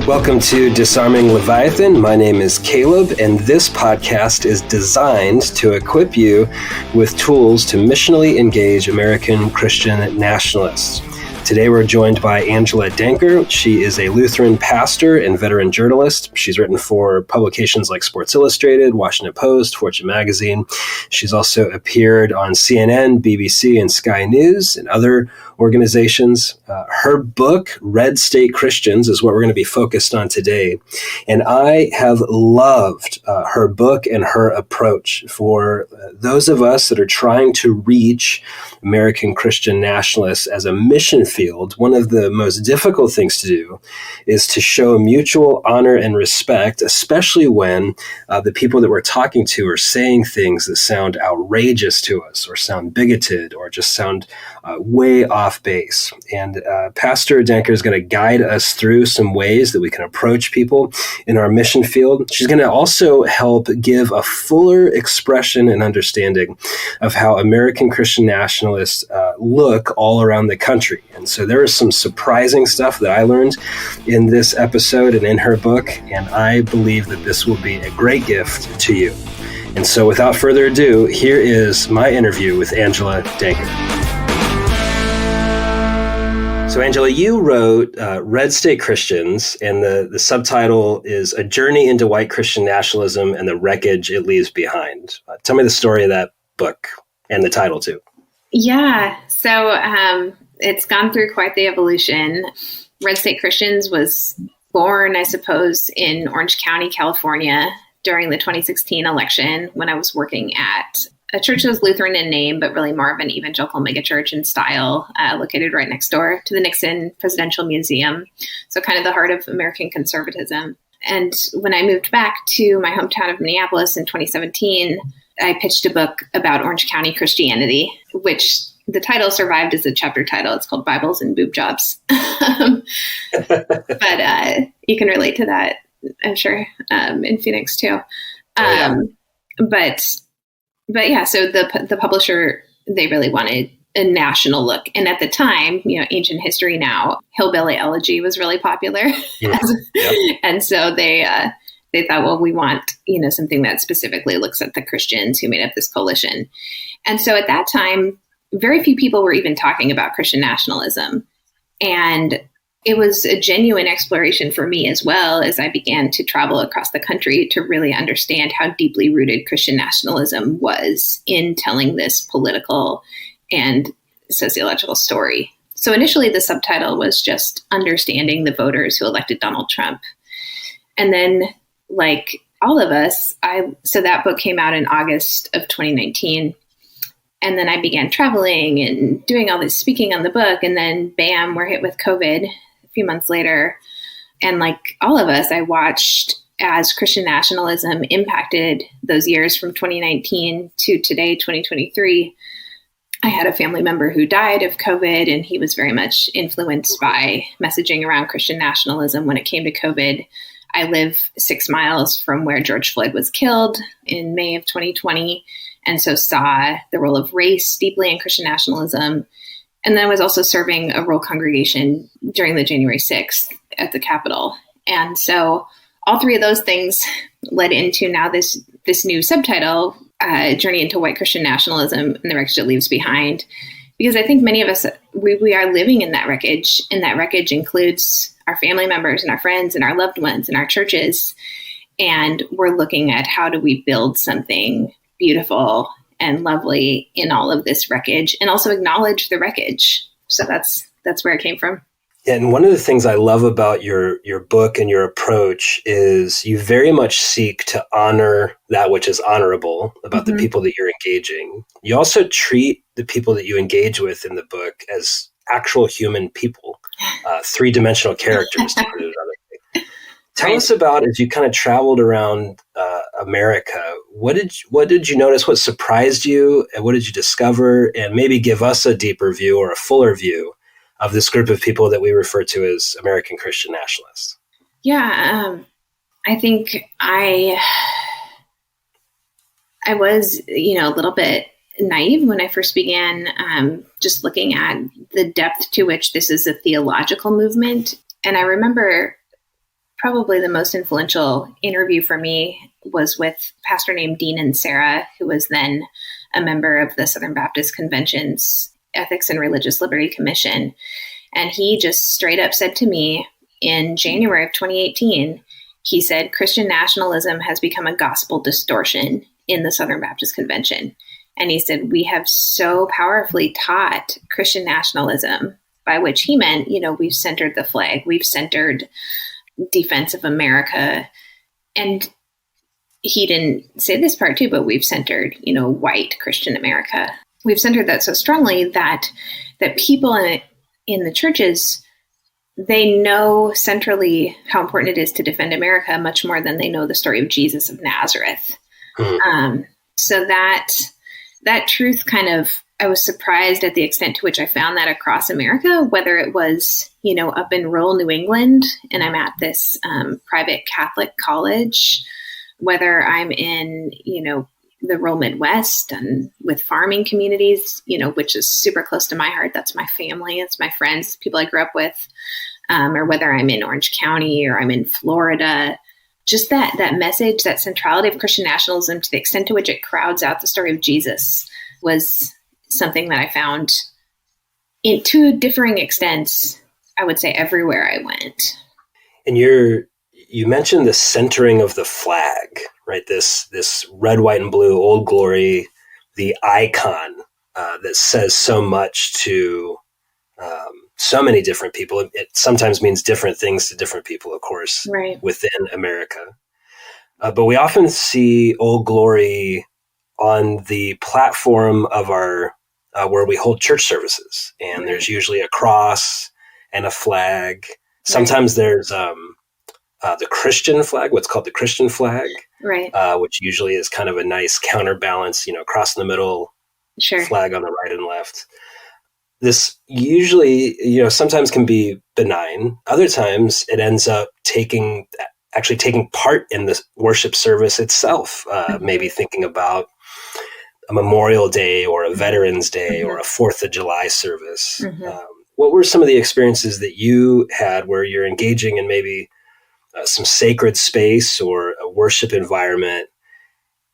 Welcome to Disarming Leviathan. My name is Caleb, and this podcast is designed to equip you with tools to missionally engage American Christian nationalists. Today we're joined by Angela Denker. She is a Lutheran pastor and veteran journalist. She's written for publications like Sports Illustrated, Washington Post, Fortune Magazine. She's also appeared on CNN, BBC, and SkyNews and other organizations. Her book, Red State Christians, is what we're going to be focused on today. And I have loved her book and her approach for those of us that are trying to reach American Christian nationalists as a mission field. One of the most difficult things to do is to show mutual honor and respect, especially when the people that we're talking to are saying things that sound outrageous to us or sound bigoted or just sound way off base. And Pastor Denker is going to guide us through some ways that we can approach people in our mission field. She's going to also help give a fuller expression and understanding of how American Christian nationalists look all around the country. And so there is some surprising stuff that I learned in this episode and in her book, and I believe that this will be a great gift to you. And so without further ado, here is my interview with Angela Denker. So, Angela, you wrote Red State Christians, and the subtitle is A Journey into White Christian Nationalism and the Wreckage It Leaves Behind. Tell me the story of that book and the title, too. Yeah, so it's gone through quite the evolution. Red State Christians was born, I suppose, in Orange County, California during the 2016 election when I was working at a church that was Lutheran in name, but really more of an evangelical megachurch in style, located right next door to the Nixon Presidential Museum. So kind of the heart of American conservatism. And when I moved back to my hometown of Minneapolis in 2017, I pitched a book about Orange County Christianity, which the title survived as a chapter title. It's called Bibles and Boob Jobs. But you can relate to that, I'm sure, in Phoenix too. But yeah, so the publisher, they really wanted a national look. And at the time, ancient history now, Hillbilly Elegy was really popular. Yeah. And so they thought, well, we want, something that specifically looks at the Christians who made up this coalition. And so at that time, very few people were even talking about Christian nationalism. And it was a genuine exploration for me as well as I began to travel across the country to really understand how deeply rooted Christian nationalism was in telling this political and sociological story. So initially the subtitle was just understanding the voters who elected Donald Trump. And then, like all of us, so that book came out in August of 2019. And then I began traveling and doing all this speaking on the book. And then bam, we're hit with COVID a few months later. And like all of us, I watched as Christian nationalism impacted those years from 2019 to today, 2023. I had a family member who died of COVID, and he was very much influenced by messaging around Christian nationalism when it came to COVID. I live 6 miles from where George Floyd was killed in May of 2020, and so saw the role of race deeply in Christian nationalism. And then I was also serving a rural congregation during the January 6th at the Capitol. And so all three of those things led into now this new subtitle, Journey into White Christian Nationalism and the Wreckage It Leaves Behind. Because I think many of us, we are living in that wreckage, and that wreckage includes our family members and our friends and our loved ones and our churches. And we're looking at how do we build something beautiful and lovely in all of this wreckage, and also acknowledge the wreckage. So that's where it came from. And one of the things I love about your book and your approach is you very much seek to honor that which is honorable about the people that you're engaging. You also treat the people that you engage with in the book as actual human people, three-dimensional characters, to put it another way. Tell us about, as you kind of traveled around America, what did you notice? What surprised you? And what did you discover? And maybe give us a deeper view or a fuller view of this group of people that we refer to as American Christian nationalists. Yeah, I think I was, a little bit naive when I first began just looking at the depth to which this is a theological movement. And I remember probably the most influential interview for me was with a pastor named Dean and Sarah, who was then a member of the Southern Baptist Convention's Ethics and Religious Liberty Commission. And he just straight up said to me in January of 2018, he said, Christian nationalism has become a gospel distortion in the Southern Baptist Convention. And he said, we have so powerfully taught Christian nationalism, by which he meant, we've centered the flag, we've centered defense of America. And he didn't say this part too, but we've centered, white Christian America. We've centered that so strongly that people in the churches, they know centrally how important it is to defend America much more than they know the story of Jesus of Nazareth. So that truth I was surprised at the extent to which I found that across America, whether it was, up in rural New England and I'm at this private Catholic college, whether I'm in, the rural Midwest and with farming communities, which is super close to my heart. That's my family. It's my friends, people I grew up with, or whether I'm in Orange County or I'm in Florida. Just that message, that centrality of Christian nationalism to the extent to which it crowds out the story of Jesus was something that I found in to differing extents, I would say, everywhere I went. And you mentioned the centering of the flag, right? This red, white, and blue, Old Glory, the icon that says so much to so many different people. It sometimes means different things to different people, of course, right, within America. But we often see Old Glory on the platform of our where we hold church services, and right, there's usually a cross and a flag. Sometimes right, there's the Christian flag, what's called the Christian flag, right, which usually is kind of a nice counterbalance, cross in the middle, sure, flag on the right and left. This usually, sometimes can be benign. Other times it ends up taking part in the worship service itself. Maybe thinking about a Memorial Day or a Veterans Day or a 4th of July service. What were some of the experiences that you had where you're engaging in maybe some sacred space or a worship environment,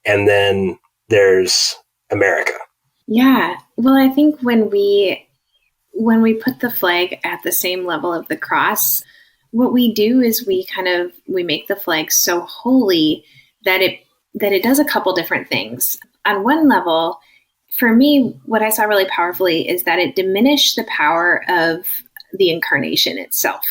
and then there's America? Yeah. Well, I think when we put the flag at the same level of the cross, what we do is we make the flag so holy that it does a couple different things. On one level, for me, what I saw really powerfully is that it diminished the power of the incarnation itself.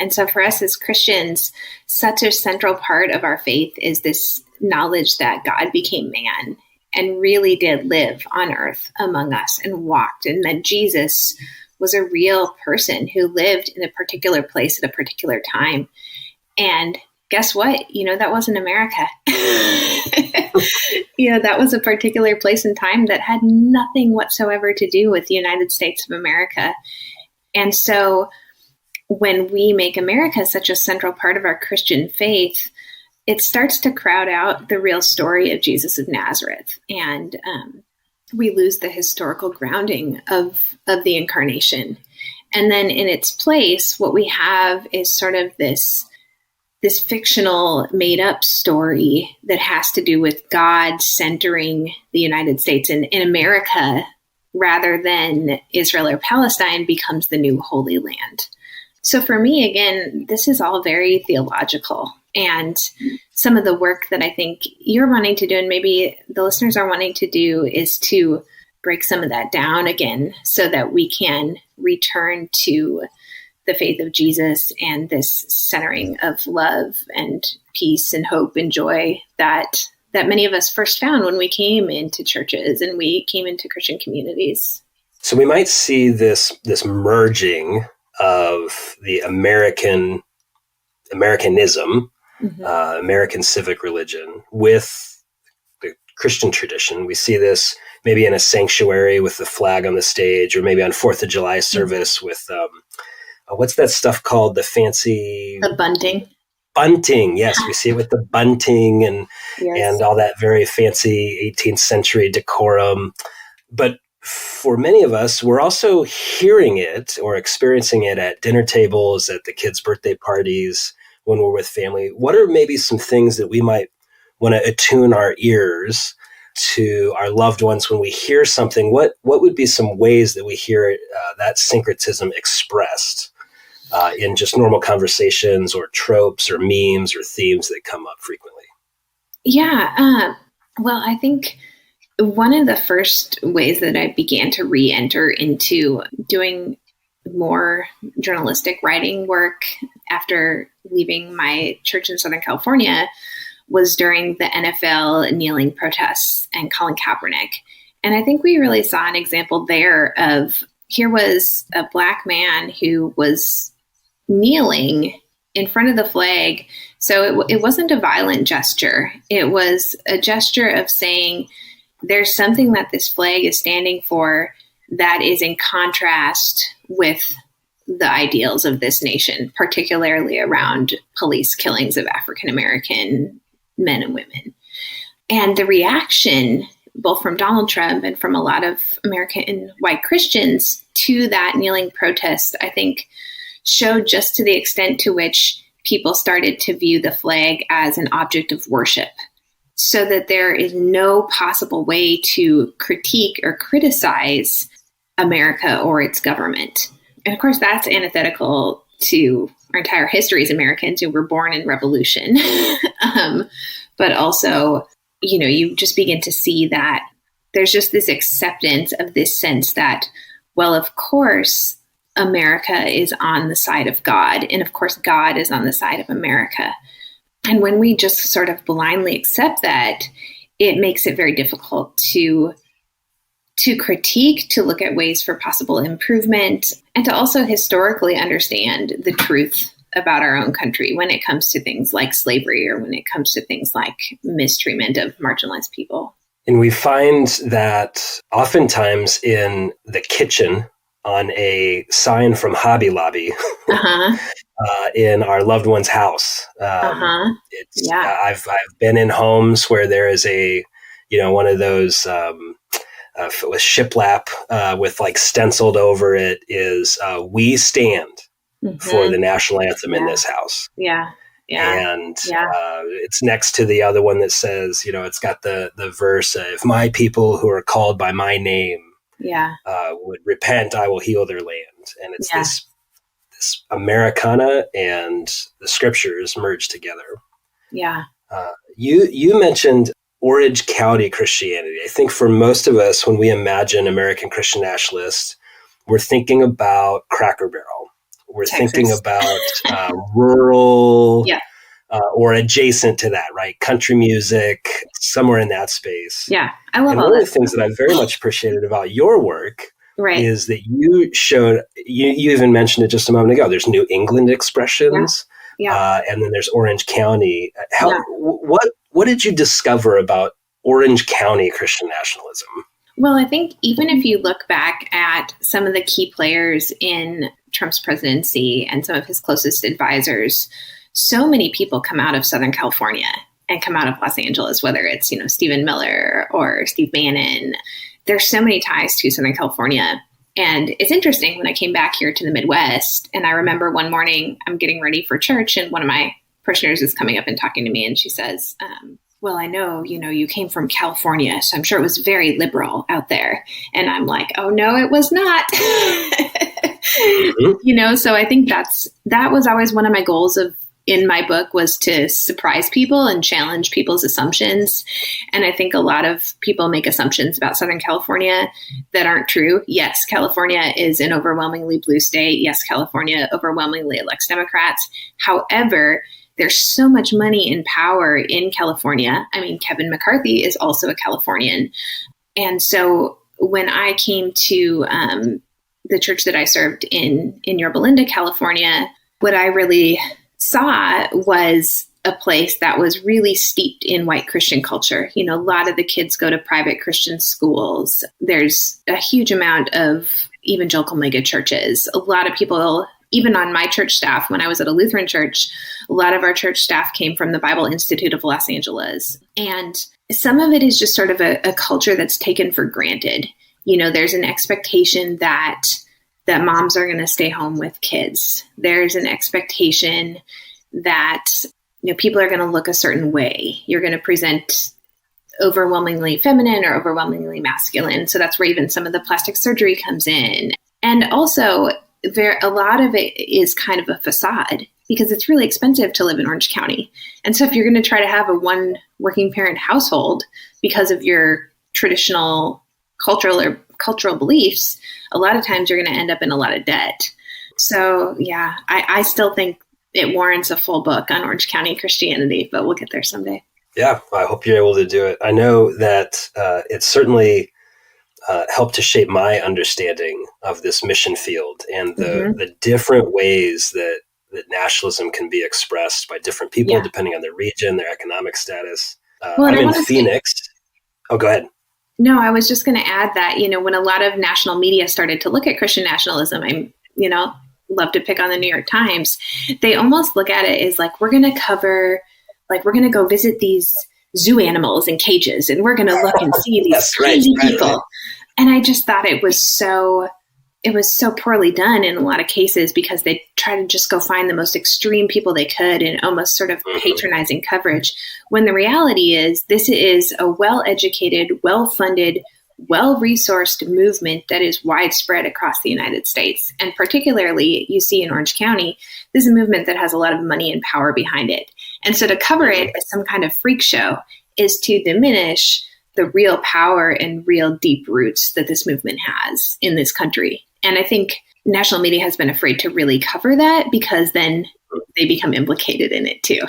And so for us as Christians, such a central part of our faith is this knowledge that God became man and really did live on earth among us and walked, and that Jesus was a real person who lived in a particular place at a particular time. And guess what? That wasn't America. That was a particular place and time that had nothing whatsoever to do with the United States of America. And so when we make America such a central part of our Christian faith, it starts to crowd out the real story of Jesus of Nazareth. And we lose the historical grounding of the incarnation. And then in its place, what we have is sort of this fictional made up story that has to do with God centering the United States in America rather than Israel or Palestine becomes the new Holy Land. So for me, again, this is all very theological. And some of the work that I think you're wanting to do, and maybe the listeners are wanting to do, is to break some of that down again so that we can return to the faith of Jesus and this centering of love and peace and hope and joy that many of us first found when we came into churches and we came into Christian communities. So we might see this merging of the Americanism, American civic religion with the Christian tradition. We see this maybe in a sanctuary with the flag on the stage, or maybe on 4th of July service with what's that stuff called? The bunting. Bunting, yes. We see it with the bunting and all that very fancy 18th century decorum. But for many of us, we're also hearing it or experiencing it at dinner tables, at the kids' birthday parties, when we're with family. What are maybe some things that we might want to attune our ears to our loved ones when we hear something? What would be some ways that we hear that syncretism expressed in just normal conversations or tropes or memes or themes that come up frequently? Yeah. Well, I think one of the first ways that I began to re-enter into doing more journalistic writing work after leaving my church in Southern California was during the NFL kneeling protests and Colin Kaepernick. And I think we really saw an example there of, here was a Black man who was kneeling in front of the flag. So it wasn't a violent gesture. It was a gesture of saying, there's something that this flag is standing for that is in contrast with the ideals of this nation, particularly around police killings of African American men and women. And the reaction, both from Donald Trump and from a lot of American white Christians to that kneeling protest, I think showed just to the extent to which people started to view the flag as an object of worship, so that there is no possible way to critique or criticize America or its government. And of course, that's antithetical to our entire history as Americans who were born in revolution. But also, you just begin to see that there's just this acceptance of this sense that, well, of course, America is on the side of God. And of course, God is on the side of America. And when we just sort of blindly accept that, it makes it very difficult to critique, to look at ways for possible improvement, and to also historically understand the truth about our own country when it comes to things like slavery or when it comes to things like mistreatment of marginalized people. And we find that oftentimes in the kitchen, on a sign from Hobby Lobby, in our loved one's house. I've been in homes where there is a, one of those with shiplap with like stenciled over it is "We stand for the national anthem in this house." And it's next to the other one that says, it's got the verse, "If my people who are called by my name would repent, I will heal their land." And it's this Americana and the scriptures merged together. You mentioned Orange County Christianity. I think for most of us, when we imagine American Christian Nationalists, we're thinking about Cracker Barrel. We're thinking about rural or adjacent to that, right? Country music, somewhere in that space. I love all that. One of the things that I very much appreciated about your work is that you showed, you even mentioned it just a moment ago, there's New England expressions, and then there's Orange County. What did you discover about Orange County Christian nationalism? Well, I think even if you look back at some of the key players in Trump's presidency and some of his closest advisors, so many people come out of Southern California and come out of Los Angeles, whether it's, Stephen Miller or Steve Bannon. There's so many ties to Southern California. And it's interesting, when I came back here to the Midwest, and I remember one morning I'm getting ready for church and one of my parishioners is coming up and talking to me, and she says, well, I know, you came from California, so I'm sure it was very liberal out there. And I'm like, oh no, it was not. So I think that was always one of my goals in my book, was to surprise people and challenge people's assumptions. And I think a lot of people make assumptions about Southern California that aren't true. Yes, California is an overwhelmingly blue state. Yes, California overwhelmingly elects Democrats. However, there's so much money and power in California. I mean, Kevin McCarthy is also a Californian. And so when I came to the church that I served in Yorba Linda, California, what I really saw was a place that was really steeped in white Christian culture. A lot of the kids go to private Christian schools. There's a huge amount of evangelical mega churches. A lot of people, even on my church staff, when I was at a Lutheran church, a lot of our church staff came from the Bible Institute of Los Angeles. And some of it is just sort of a culture that's taken for granted. There's an expectation that moms are going to stay home with kids. There's an expectation that, people are going to look a certain way. You're going to present overwhelmingly feminine or overwhelmingly masculine. So that's where even some of the plastic surgery comes in. And also, a lot of it is kind of a facade because it's really expensive to live in Orange County. And so if you're going to try to have a one working parent household because of your traditional cultural beliefs, a lot of times you're going to end up in a lot of debt. So yeah, I still think it warrants a full book on Orange County Christianity, but we'll get there someday. Yeah, I hope you're able to do it. I know that it certainly helped to shape my understanding of this mission field and the different ways that nationalism can be expressed by different people, depending on their region, their economic status. I'm in Phoenix. Oh, go ahead. No, I was just going to add that, when a lot of national media started to look at Christian nationalism, love to pick on the New York Times. They almost look at it as like, we're going to go visit these zoo animals in cages and we're going to look and see these crazy people. Right. And I just thought it was so poorly done in a lot of cases because they try to just go find the most extreme people they could and almost sort of patronizing coverage. When the reality is this is a well-educated, well-funded, well-resourced movement that is widespread across the United States. And particularly you see in Orange County, this is a movement that has a lot of money and power behind it. And so to cover it as some kind of freak show is to diminish the real power and real deep roots that this movement has in this country. And I think national media has been afraid to really cover that because then they become implicated in it too.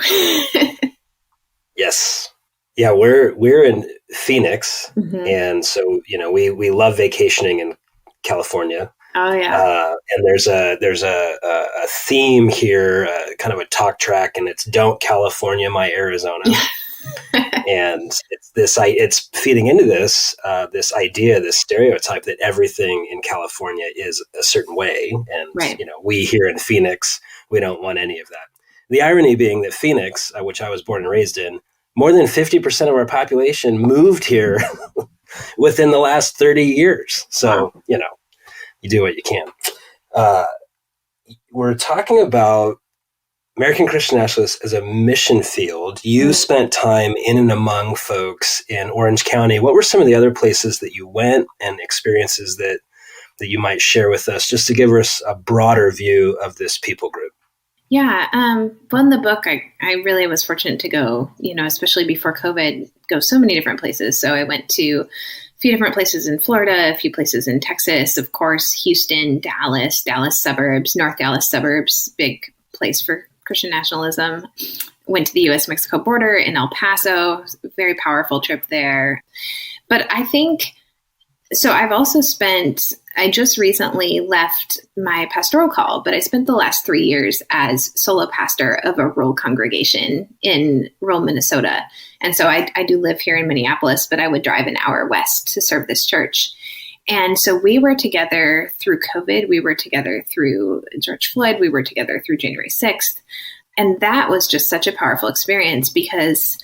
Yes. Yeah, we're in Phoenix. And so, we love vacationing in California. Oh yeah. And there's a theme here, kind of a talk track, and it's "Don't California My Arizona." And it's feeding into this idea, this stereotype that everything in California is a certain way. And, we here in Phoenix, we don't want any of that. The irony being that Phoenix, which I was born and raised in, more than 50% of our population moved here within the last 30 years. So, you do what you can. We're talking about American Christian Nationalists as a mission field. You spent time in and among folks in Orange County. What were some of the other places that you went and experiences that you might share with us, just to give us a broader view of this people group? Yeah. In the book, I really was fortunate to go, especially before COVID, go so many different places. So I went to a few different places in Florida, a few places in Texas, of course, Houston, Dallas suburbs, North Dallas suburbs, big place for Christian nationalism. Went to the U.S.-Mexico border in El Paso, very powerful trip there. But I think, so I just recently left my pastoral call, but I spent the last 3 years as solo pastor of a rural congregation in rural Minnesota. And so I do live here in Minneapolis, but I would drive an hour west to serve this church. And so we were together through COVID. We were together through George Floyd. We were together through January 6th. And that was just such a powerful experience because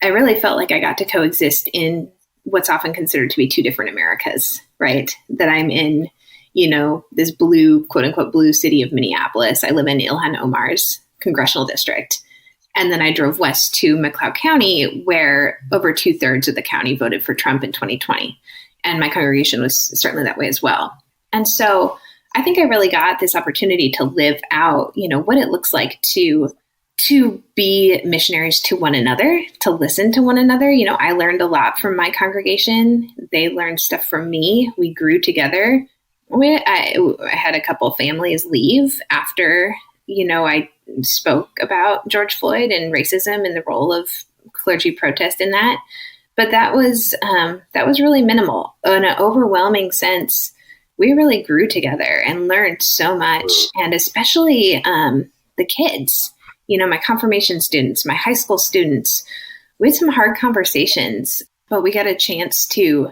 I really felt like I got to coexist in what's often considered to be two different Americas, right? That I'm in, this blue, quote unquote, blue city of Minneapolis. I live in Ilhan Omar's congressional district. And then I drove west to McLeod County, where over 2/3 of the county voted for Trump in 2020. And my congregation was certainly that way as well. And so I think I really got this opportunity to live out, what it looks like to be missionaries to one another, to listen to one another. I learned a lot from my congregation. They learned stuff from me. We grew together. I had a couple families leave after, I spoke about George Floyd and racism and the role of clergy protest in that. But that was really minimal. In an overwhelming sense, we really grew together and learned so much. And especially the kids, my confirmation students, my high school students, we had some hard conversations, but we got a chance to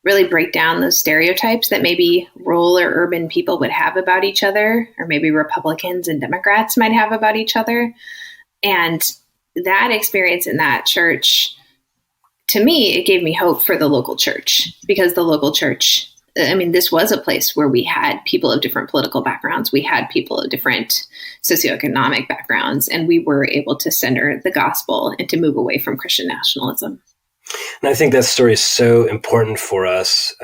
really break down those stereotypes that maybe rural or urban people would have about each other, or maybe Republicans and Democrats might have about each other. And that experience in that church, to me, it gave me hope for the local church, because the local church I mean, this was a place where we had people of different political backgrounds. We had people of different socioeconomic backgrounds, and we were able to center the gospel and to move away from Christian nationalism. And I think that story is so important for us.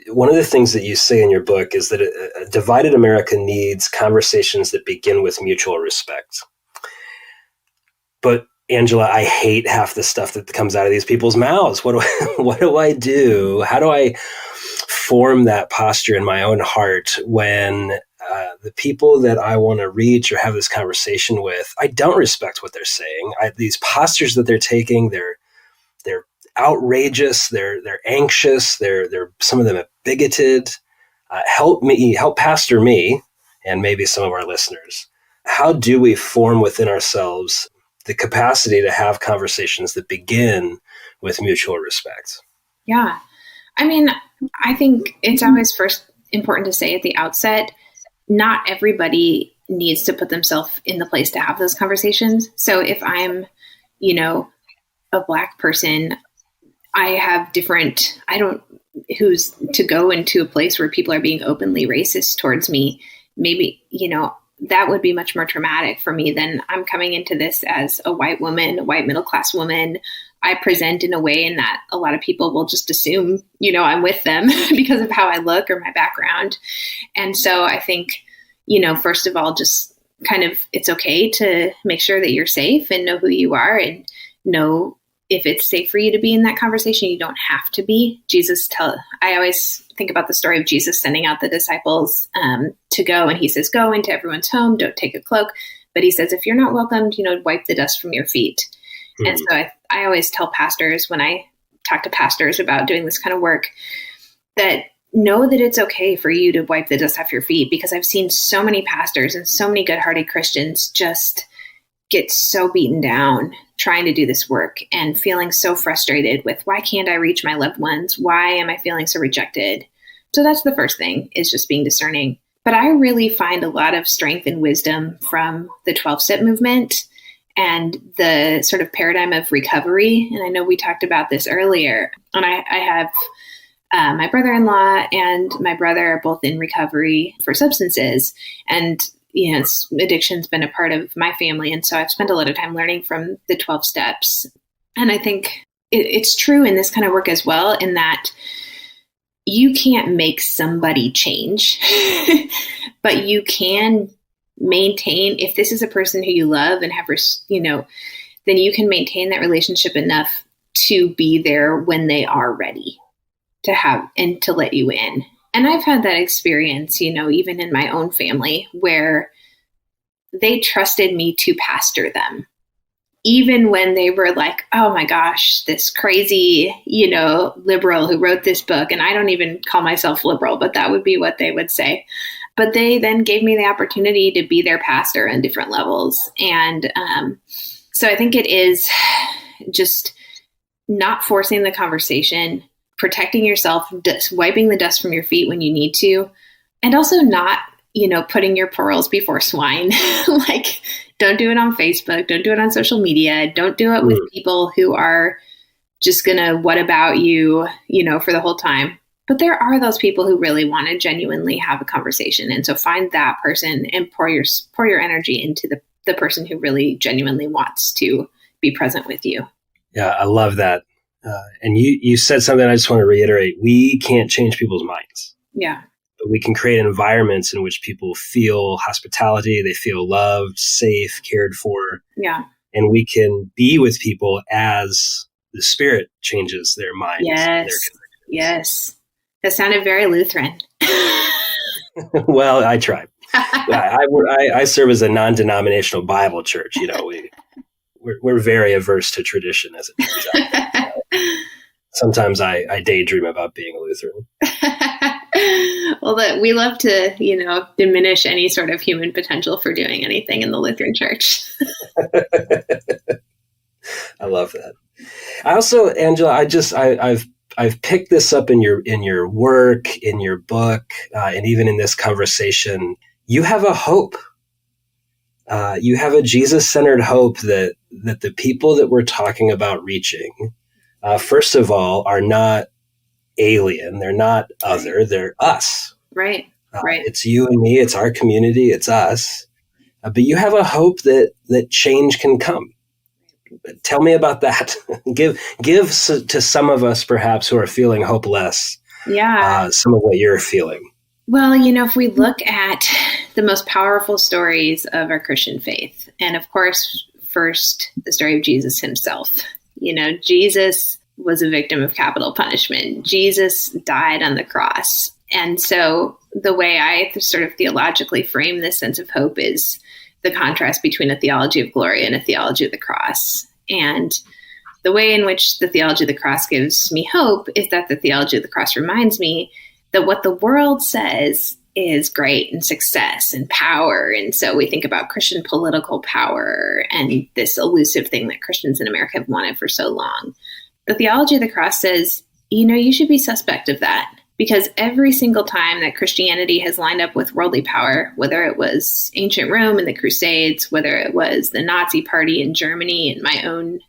One of the things that you say in your book is that a divided America needs conversations that begin with mutual respect. But Angela, I hate half the stuff that comes out of these people's mouths. What do I do? How do I form that posture in my own heart when the people that I want to reach or have this conversation with, I don't respect what they're saying. These postures that they're taking, they're outrageous, they're anxious, they're some of them are bigoted. Help pastor me, and maybe some of our listeners. How do we form within ourselves the capacity to have conversations that begin with mutual respect? Yeah. I mean, I think it's always first important to say at the outset, not everybody needs to put themselves in the place to have those conversations. So if I'm, a Black person, who's to go into a place where people are being openly racist towards me, maybe, that would be much more traumatic for me than I'm coming into this as a white woman, a white middle-class woman. I present in a way in that a lot of people will just assume, I'm with them because of how I look or my background. And so I think, first of all, just kind of, it's okay to make sure that you're safe and know who you are and know if it's safe for you to be in that conversation. You don't have to be. I always think about the story of Jesus sending out the disciples to go, and he says, go into everyone's home, don't take a cloak. But he says, if you're not welcomed, wipe the dust from your feet. Mm-hmm. And so I always tell pastors when I talk to pastors about doing this kind of work that know that it's okay for you to wipe the dust off your feet, because I've seen so many pastors and so many good-hearted Christians just get so beaten down trying to do this work and feeling so frustrated with, why can't I reach my loved ones? Why am I feeling so rejected? So that's the first thing, is just being discerning. But I really find a lot of strength and wisdom from the 12-step movement and the sort of paradigm of recovery. And I know we talked about this earlier. And I have my brother-in-law and my brother are both in recovery for substances. And addiction's been a part of my family. And so I've spent a lot of time learning from the 12 steps. And I think it's true in this kind of work as well, in that you can't make somebody change, but you can maintain, if this is a person who you love and have, then you can maintain that relationship enough to be there when they are ready to have and to let you in. And I've had that experience, even in my own family, where they trusted me to pastor them, even when they were like, oh my gosh, this crazy, liberal who wrote this book. And I don't even call myself liberal, but that would be what they would say. But they then gave me the opportunity to be their pastor on different levels. And so I think it is just not forcing the conversation, protecting yourself, wiping the dust from your feet when you need to, and also not, putting your pearls before swine. Like, don't do it on Facebook. Don't do it on social media. Don't do it with people who are just going to what about you, for the whole time. But there are those people who really want to genuinely have a conversation. And so find that person and pour your energy into the person who really genuinely wants to be present with you. Yeah, I love that. And you said something I just want to reiterate. We can't change people's minds. Yeah. But we can create environments in which people feel hospitality, they feel loved, safe, cared for. Yeah. And we can be with people as the Spirit changes their minds. Yes. That sounded very Lutheran. Well, I try. I serve as a non-denominational Bible church. We're very averse to tradition, as it turns out. Sometimes I daydream about being a Lutheran. Well, we love to, diminish any sort of human potential for doing anything in the Lutheran Church. I love that. I also, Angela, I've picked this up in your work, in your book, and even in this conversation. You have a hope. You have a Jesus-centered hope that the people that we're talking about reaching, first of all, are not alien. They're not other. They're us. Right. Right. It's you and me. It's our community. It's us. But you have a hope that change can come. Tell me about that. give to some of us, perhaps, who are feeling hopeless, some of what you're feeling. Well, if we look at the most powerful stories of our Christian faith, and of course, first, the story of Jesus himself. Jesus was a victim of capital punishment. Jesus died on the cross. And so the way I sort of theologically frame this sense of hope is the contrast between a theology of glory and a theology of the cross. And the way in which the theology of the cross gives me hope is that the theology of the cross reminds me that what the world says is great and success and power. And so we think about Christian political power and this elusive thing that Christians in America have wanted for so long. The theology of the cross says, you should be suspect of that. Because every single time that Christianity has lined up with worldly power, whether it was ancient Rome and the Crusades, whether it was the Nazi Party in Germany and my own,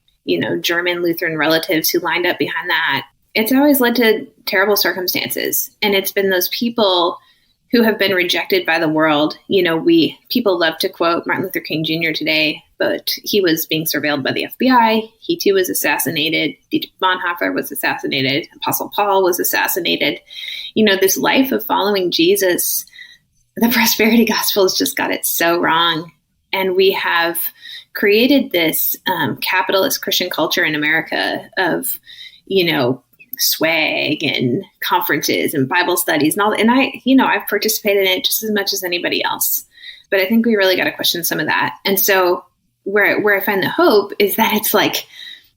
German Lutheran relatives who lined up behind that, it's always led to terrible circumstances. And it's been those people who have been rejected by the world. People love to quote Martin Luther King Jr. today, but he was being surveilled by the FBI. He too was assassinated. Dietrich Bonhoeffer was assassinated. Apostle Paul was assassinated. This life of following Jesus, the prosperity gospel has just got it so wrong. And we have created this capitalist Christian culture in America of, swag and conferences and Bible studies and all that. And I've participated in it just as much as anybody else. But I think we really got to question some of that. And so where I find the hope is that it's like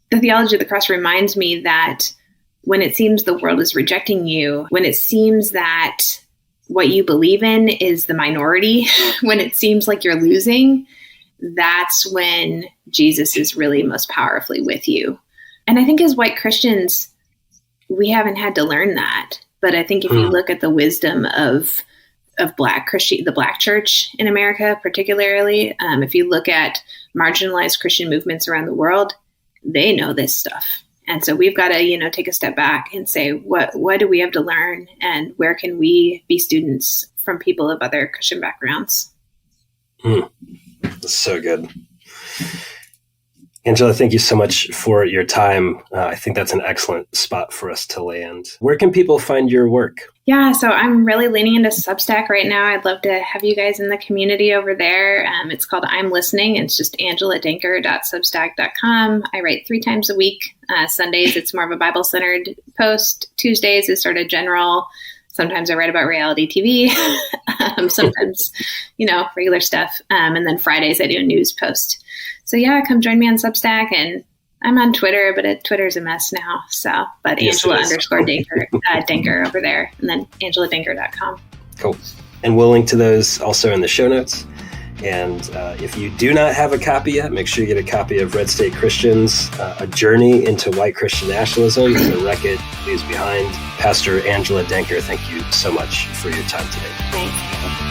the theology of the cross reminds me that when it seems the world is rejecting you, when it seems that what you believe in is the minority, when it seems like you're losing, that's when Jesus is really most powerfully with you. And I think as white Christians, we haven't had to learn that. But I think if you look at the wisdom of the Black church in America, particularly, if you look at marginalized Christian movements around the world, they know this stuff. And so we've got to, take a step back and say, what do we have to learn? And where can we be students from people of other Christian backgrounds? That's so good. Angela, thank you so much for your time. I think that's an excellent spot for us to land. Where can people find your work? Yeah, so I'm really leaning into Substack right now. I'd love to have you guys in the community over there. It's called I'm Listening. It's just angeladenker.substack.com. I write 3 times a week. Sundays, it's more of a Bible-centered post. Tuesdays is sort of general. Sometimes I write about reality TV. Sometimes, regular stuff. And then Fridays, I do a news post. So yeah, come join me on Substack, and I'm on Twitter, but Twitter's a mess now. So, but yes, Angela_Denker over there, and then angeladenker.com. Cool. And we'll link to those also in the show notes. And if you do not have a copy yet, make sure you get a copy of Red State Christians, A Journey into White Christian Nationalism, The Wreck It Leaves Behind. Pastor Angela Denker, thank you so much for your time today. Thanks.